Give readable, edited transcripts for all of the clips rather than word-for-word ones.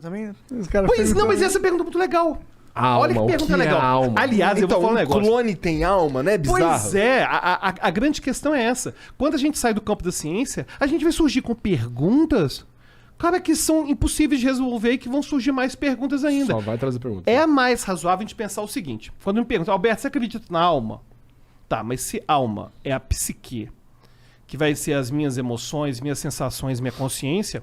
Também, Pois não, mas essa pergunta é muito legal. Alma, olha que pergunta legal. Alma? Aliás, eu vou falar um negócio. Clone tem alma, né? Bizarro. Pois é, a grande questão é essa. Quando a gente sai do campo da ciência, a gente vai surgir com perguntas, cara, que são impossíveis de resolver e que vão surgir mais perguntas ainda. Só vai trazer perguntas. É mais razoável a gente pensar o seguinte. Quando me perguntam, Alberto, você acredita na alma? Tá, mas se alma é a psique, que vai ser as minhas emoções, minhas sensações, minha consciência,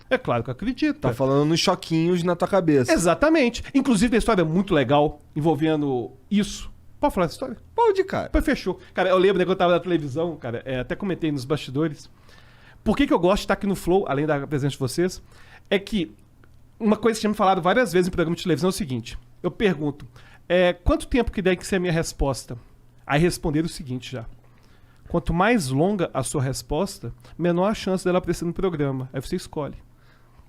é claro que eu acredito. Tá falando nos choquinhos na tua cabeça. Exatamente. Inclusive, tem uma história muito legal envolvendo isso. Pode falar essa história? Pode, cara. Depois fechou. Cara, eu lembro, né, quando eu tava na televisão, cara, até comentei nos bastidores. Por que eu gosto de estar aqui no Flow, além da presença de vocês? É que uma coisa que tinha me falado várias vezes em programa de televisão é o seguinte. Eu pergunto, quanto tempo que deve ser a minha resposta? Aí responderam o seguinte já. Quanto mais longa a sua resposta, menor a chance dela aparecer no programa. Aí você escolhe.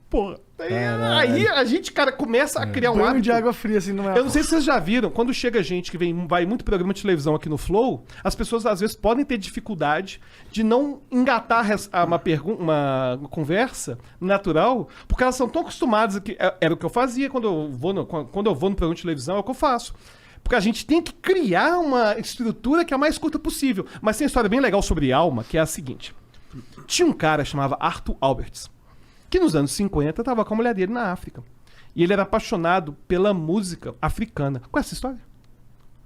Porra. Aí a gente, cara, começa a criar um banho hábito. de água fria, assim, não é? Eu não sei se vocês já viram, quando chega gente que vai muito programa de televisão aqui no Flow, as pessoas às vezes podem ter dificuldade de não engatar uma conversa natural, porque elas são tão acostumadas que era o que eu fazia quando eu vou no programa de televisão, é o que eu faço. Porque a gente tem que criar uma estrutura que é a mais curta possível. Mas tem uma história bem legal sobre alma, que é a seguinte. Tinha um cara chamado Arthur Alberts, que nos anos 50 estava com a mulher dele na África. E ele era apaixonado pela música africana. Qual é essa história?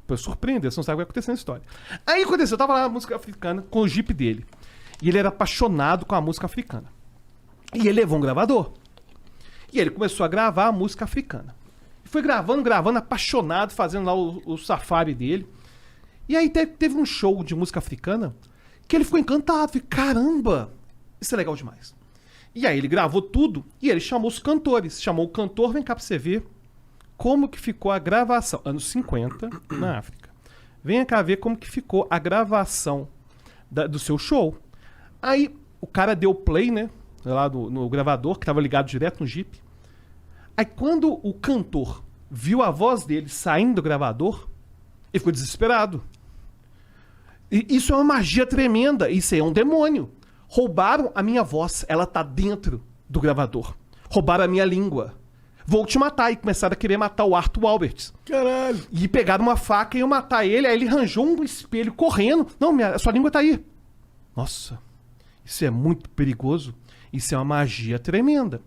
Pra surpreender, você não sabe o que vai acontecer na história. Aí aconteceu, eu tava lá na música africana com o Jeep dele. E ele era apaixonado com a música africana. E ele levou um gravador. E ele começou a gravar a música africana. E foi gravando, apaixonado, fazendo lá o safari dele. E aí teve um show de música africana que ele ficou encantado. Falei, caramba, isso é legal demais. E aí ele gravou tudo e ele chamou os cantores. Chamou o cantor, vem cá pra você ver como que ficou a gravação. Anos 50, na África. Venha cá ver como que ficou a gravação do seu show. Aí o cara deu play, né? Lá no gravador, que tava ligado direto no Jeep. Aí quando o cantor viu a voz dele saindo do gravador, ele ficou desesperado. E isso é uma magia tremenda. Isso aí é um demônio. Roubaram a minha voz, ela tá dentro do gravador. Roubaram a minha língua. Vou te matar. E começaram a querer matar o Arthur Alberts. Caralho. E pegaram uma faca e iam matar ele. Aí ele arranjou um espelho correndo. Não, sua língua tá aí. Nossa, isso é muito perigoso. Isso é uma magia tremenda.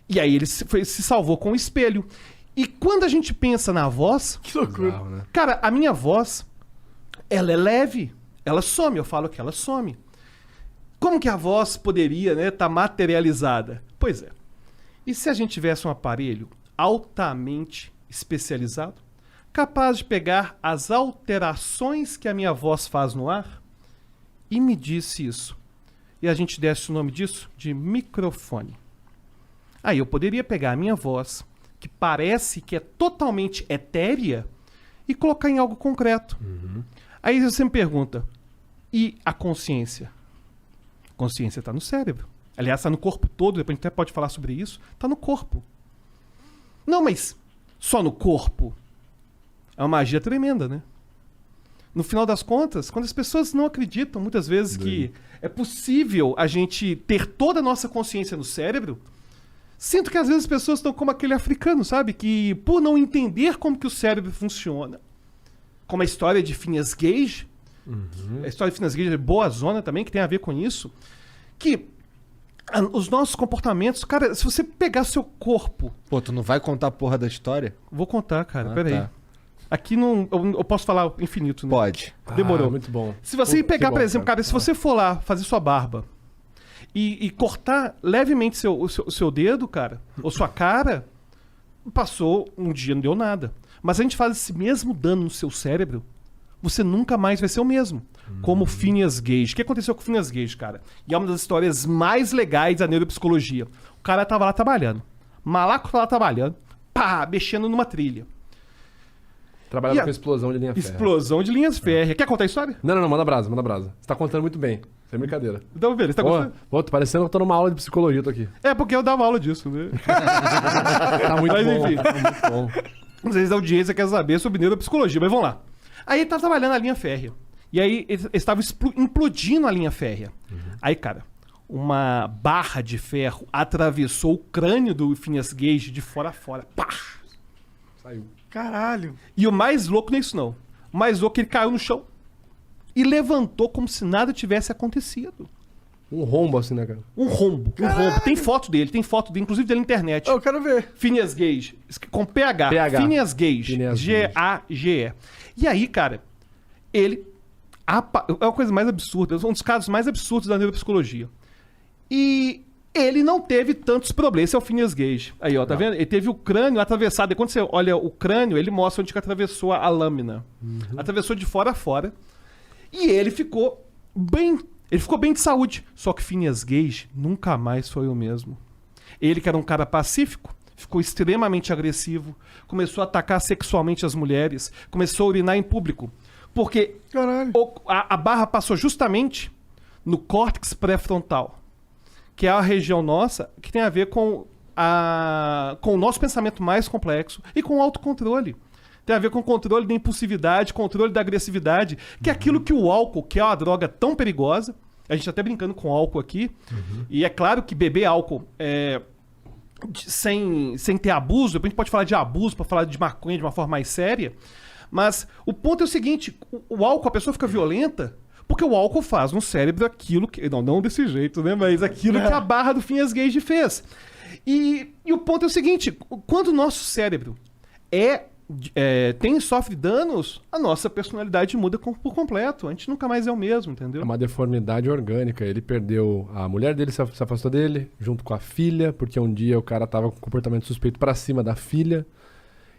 E aí ele se salvou com o espelho. E quando a gente pensa na voz... Que loucura. Bizarro, né? Cara, a minha voz, ela é leve. Ela some. Eu falo que ela some. Como que a voz poderia, né, tá materializada? Pois é. E se a gente tivesse um aparelho altamente especializado, capaz de pegar as alterações que a minha voz faz no ar e medisse isso? E a gente desse o nome disso de microfone. Aí eu poderia pegar a minha voz, que parece que é totalmente etérea, e colocar em algo concreto. Aí você me pergunta, e a consciência? A consciência está no cérebro. Aliás, está no corpo todo, depois a gente até pode falar sobre isso. Está no corpo. Não, mas só no corpo? É uma magia tremenda, né? No final das contas, quando as pessoas não acreditam, muitas vezes, que é possível a gente ter toda a nossa consciência no cérebro, sinto que às vezes as pessoas estão como aquele africano, sabe? Que por não entender como que o cérebro funciona, como a história de Phineas Gage, a história de Phineas Gage é boa zona também, que tem a ver com isso, que os nossos comportamentos, cara, se você pegar seu corpo... Pô, tu não vai contar a porra da história? Vou contar, cara, Ah, peraí. tá. Aqui não, eu posso falar infinito, né? Pode. Demorou. Muito bom. Se você Puta, pegar, que por bom, exemplo, cara, se você for lá fazer sua barba e cortar levemente o seu dedo, cara, ou sua cara, passou um dia, não deu nada. Mas a gente faz esse mesmo dano no seu cérebro, você nunca mais vai ser o mesmo. Como o Phineas Gage. O que aconteceu com o Phineas Gage, cara? E é uma das histórias mais legais da neuropsicologia. O cara tava lá trabalhando. Malaco tava lá trabalhando. Pá, mexendo numa trilha. Trabalhava E a- com explosão de linha férrea. Explosão de linhas férreas. Quer contar a história? Não, manda brasa, manda brasa. Você tá contando muito bem. Sem brincadeira. Então, beleza, tá gostando? Pô, tô parecendo que eu tô numa aula de psicologia, tô aqui. É porque eu dava aula disso, né? Tá muito Mas, bom, enfim. tá muito bom. Não sei se a audiência quer saber sobre neuropsicologia, mas vamos lá. Aí ele tava trabalhando na linha férrea. E aí ele estava implodindo a linha férrea. Aí, cara, uma barra de ferro atravessou o crânio do Phineas Gage de fora a fora. Pá! Saiu. Caralho. E o mais louco não é isso, não. O mais louco é que ele caiu no chão e levantou como se nada tivesse acontecido. Um rombo assim, né, cara? Um rombo. Tem foto dele, inclusive dele na internet. Eu quero ver. Phineas Gage, com PH. PH. Phineas Gage. Phineas G-A-G-E. E aí, cara, ele... É uma coisa mais absurda, um dos casos mais absurdos da neuropsicologia. E ele não teve tantos problemas. Esse é o Phineas Gage. Aí, ó, tá vendo? Ele teve o crânio atravessado. E quando você olha o crânio, ele mostra onde que atravessou a lâmina. Atravessou de fora a fora. E ele ficou bem... Ele ficou bem de saúde. Só que Phineas Gage nunca mais foi o mesmo. Ele, que era um cara pacífico, ficou extremamente agressivo, começou a atacar sexualmente as mulheres, começou a urinar em público. Porque Caralho. a barra passou justamente no córtex pré-frontal, que é a região nossa que tem a ver com o nosso pensamento mais complexo e com o autocontrole. Tem a ver com o controle da impulsividade, controle da agressividade, que é aquilo que o álcool, que é uma droga tão perigosa, a gente tá até brincando com álcool aqui, e é claro que beber álcool sem ter abuso, depois a gente pode falar de abuso para falar de maconha de uma forma mais séria, mas o ponto é o seguinte, o álcool, a pessoa fica violenta porque o álcool faz no cérebro aquilo que... Não desse jeito, né? Mas aquilo que a barra do Phineas Gage fez. E o ponto é o seguinte, quando o nosso cérebro sofre danos, a nossa personalidade muda por completo. A gente nunca mais é o mesmo, entendeu? É uma deformidade orgânica. Ele perdeu... A mulher dele se afastou dele, junto com a filha, porque um dia o cara tava com comportamento suspeito pra cima da filha.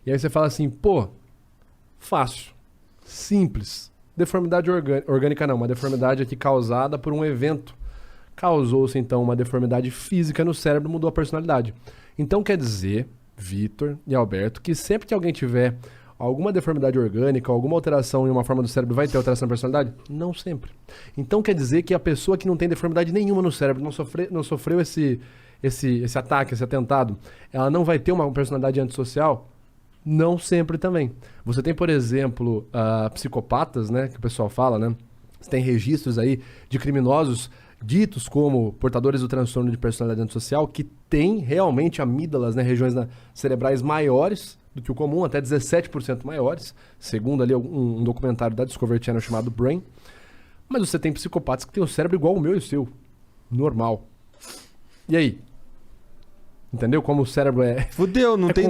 E aí você fala assim, pô, fácil, simples. Deformidade orgânica não, uma deformidade aqui causada por um evento. Causou-se, então, uma deformidade física no cérebro, mudou a personalidade. Então quer dizer... Vitor e Alberto, que sempre que alguém tiver alguma deformidade orgânica, alguma alteração em uma forma do cérebro, vai ter alteração na personalidade? Não sempre. Então quer dizer que a pessoa que não tem deformidade nenhuma no cérebro, não sofreu esse ataque, esse atentado, ela não vai ter uma personalidade antissocial? Não sempre também. Você tem, por exemplo, psicopatas, né, que o pessoal fala, né? Você tem registros aí de criminosos ditos como portadores do transtorno de personalidade antissocial, que tem realmente amígdalas, né, regiões cerebrais maiores do que o comum, até 17% maiores, segundo ali um documentário da Discovery Channel chamado Brain. Mas você tem psicopatas que têm o cérebro igual o meu e o seu, normal. E aí? Entendeu como o cérebro é... Fudeu, não tem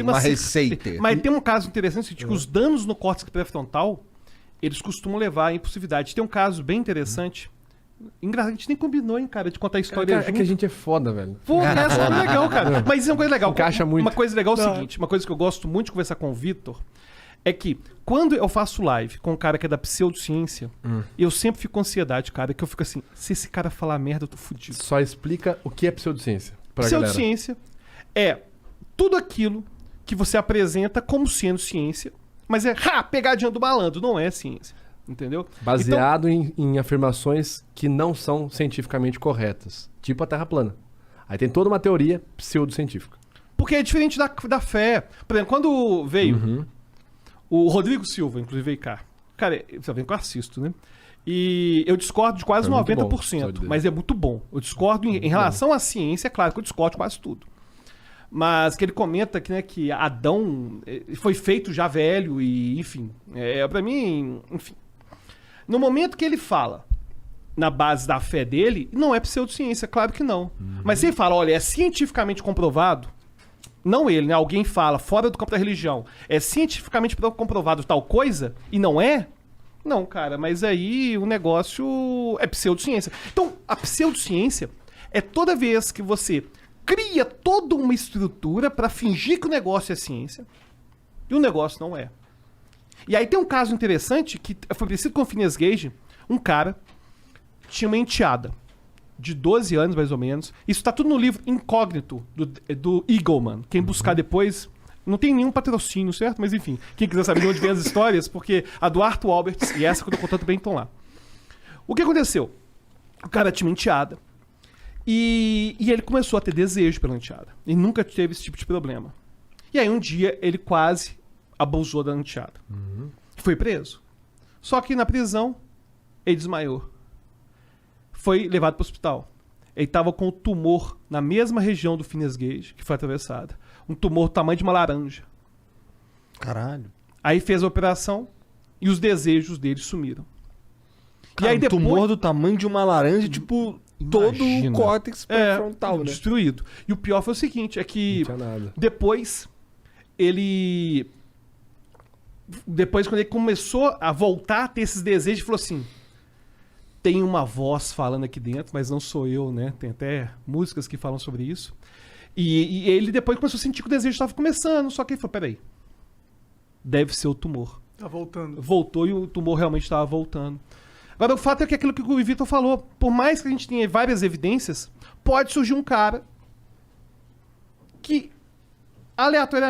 uma receita. Mas tem um caso interessante, que os danos no córtex pré-frontal, eles costumam levar à impulsividade. Tem um caso bem interessante. Engraçado, a gente nem combinou, hein, cara, de contar a história junto. É que a gente é foda, velho. Pô, essa é legal, cara. Mas isso é uma coisa legal. Encaixa muito. Uma coisa legal é o seguinte, uma coisa que eu gosto muito de conversar com o Vitor, é que quando eu faço live com um cara que é da pseudociência, eu sempre fico com ansiedade, cara, que eu fico assim, se esse cara falar merda, eu tô fudido. Só explica o que é pseudociência pra Pseudociência é tudo aquilo que você apresenta como sendo ciência, mas pegadinha do malandro, não é ciência, entendeu? Baseado em afirmações que não são cientificamente corretas, tipo a Terra plana. Aí tem toda uma teoria pseudocientífica. Porque é diferente da fé. Por exemplo, quando veio o Rodrigo Silva, inclusive veio cá. Cara, você vem que eu assisto, né? E eu discordo de quase 90%, mas é muito bom. Eu discordo em relação à ciência, é claro que eu discordo de quase tudo. Mas que ele comenta que, né, que Adão foi feito já velho e, enfim, pra mim, enfim. No momento que ele fala na base da fé dele, não é pseudociência, claro que não. Mas se ele fala, olha, é cientificamente comprovado, não ele, né, alguém fala fora do campo da religião, é cientificamente comprovado tal coisa e não é? Não, cara, mas aí o negócio é pseudociência. Então, a pseudociência é toda vez que você cria toda uma estrutura para fingir que o negócio é ciência e o negócio não é. E aí tem um caso interessante que foi parecido com o Phineas Gage. Um cara tinha uma enteada de 12 anos, mais ou menos. Isso tá tudo no livro Incógnito, do Eagleman. Quem buscar depois... Não tem nenhum patrocínio, certo? Mas enfim, quem quiser saber de onde vem as histórias, porque a do Arthur Alberts e essa que eu tô contando bem estão lá. O que aconteceu? O cara tinha uma enteada. E ele começou a ter desejo pela enteada. Ele nunca teve esse tipo de problema. E aí um dia ele quase abusou da enteada. Foi preso. Só que na prisão ele desmaiou. foi levado para o hospital. Ele estava com o tumor na mesma região do Phineas Gage, que foi atravessada. Um tumor do tamanho de uma laranja. Caralho. Aí fez a operação e os desejos dele sumiram. Cara, e aí um depois... tumor do tamanho de uma laranja, tipo, todo Imagina. o córtex pré-frontal, né? Destruído. E o pior foi o seguinte, é que Não tinha nada. depois ele... Depois, quando ele começou a voltar a ter esses desejos, ele falou assim: tem uma voz falando aqui dentro, mas não sou eu, né? Tem até músicas que falam sobre isso. E ele depois começou a sentir que o desejo estava começando, só que ele falou: peraí, deve ser o tumor. Tá voltando. Voltou e o tumor realmente estava voltando. Agora, o fato é que aquilo que o Vitor falou, por mais que a gente tenha várias evidências, pode surgir um cara que, aleatoriamente,